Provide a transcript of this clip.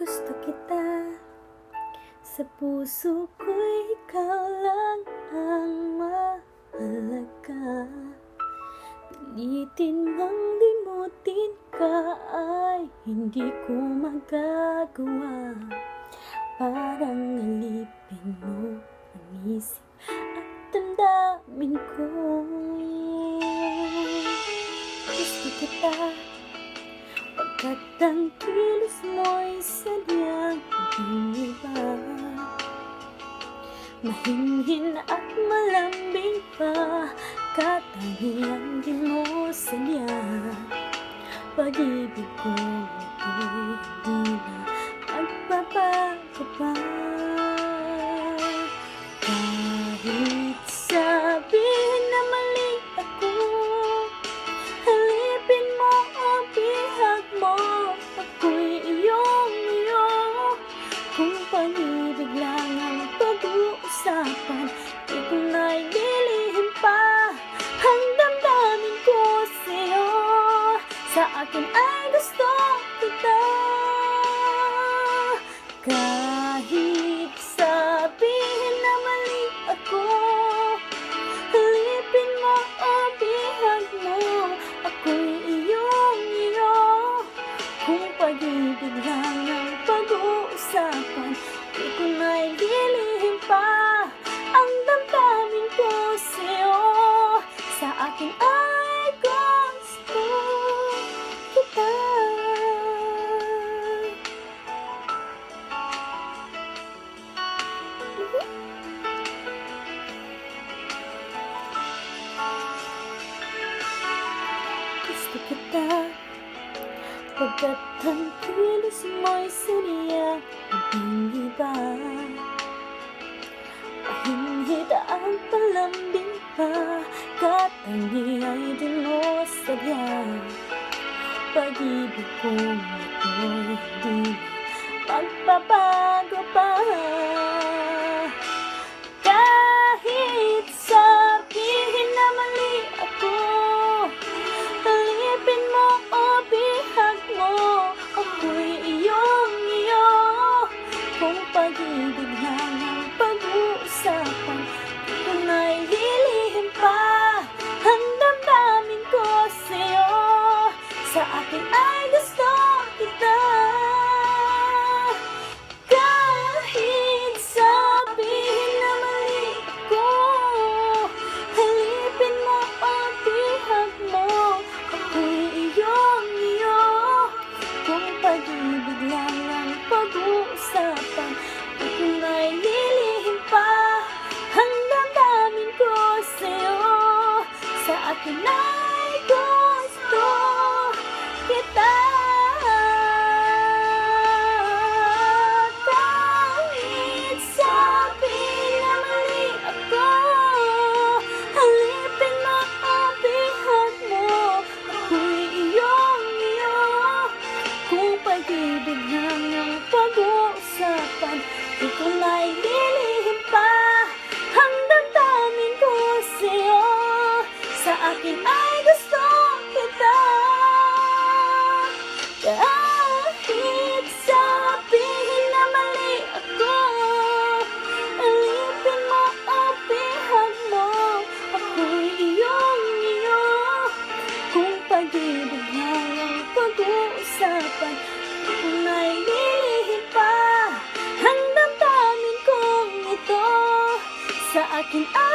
Gusto kita, sa puso ko'y ikaw lang ang mahalaga. Pilitin mang limutin ka ay hindi ko magagawa. Parang alipin mo ang isip at damdamin ko. Gusto kita, pagkat ang kilos mo'y sadyang iba. Mahinhin at malambing pa, katangiang di mo sadya. Pag-ibig ko ito'y hindi na magbabago pa. Kahit sabihin na mali ako, halipin mo o bihag mo, ako'y iyong-iyo. Kung pag-ibig lang ang pag-uusapan, di ko na'y lilihim pa ang damdamin ko sa'yo. Sa akin ay gusto kita. Kahit sabihin na mali ako, halipin mo o bihag mo, ako'y iyong-iyo. Kung pag-ibig lang ang pag-uusapan, di ko na'y lilihim pa ang damdamin ko sa'yo. Sa akin ay gusto kita. Gusto kita, pagkat ang kilos mo'y saniya iba. Pahinhid ang palambing pa, katangi ay di mo sadya. Pag-ibig kong ito'y hindi magbabago pa. Kahit sabihin na mali ako, halipin mo o bihag mo, ako'y iyong-iyo. Kung pag-ibig lang ang pag-uusapan, di ko na'y lilihim pa ang damdamin ko sa'yo. Sa akin ay gusto kita. Kahit sabihin na mali ako, halipin mo o bihag mo, ako'y iyong-iyo. Kung pag-ibig lang ang pag-uusapan, di ko na'y lilihim pa ang damdamin ko sa'yo. Sa akin ay gusto kita. Kahit sabihin na mali ako, halipin mo o bihag mo, ako'y iyong-iyo. Kung pag-ibig lang ang pag-uusapan, di ko na'y lilihim pa ang damdamin ko sa'yo. Sa akin ay gusto kita. Kahit sabihin na mali ako, alipin mo o bihag mo, ako'y iyong-iyo. Kung pag-ibig lang ang pag-uusapan, di ko na'y lilihim pa ang damdamin kong ito. Sa akin ay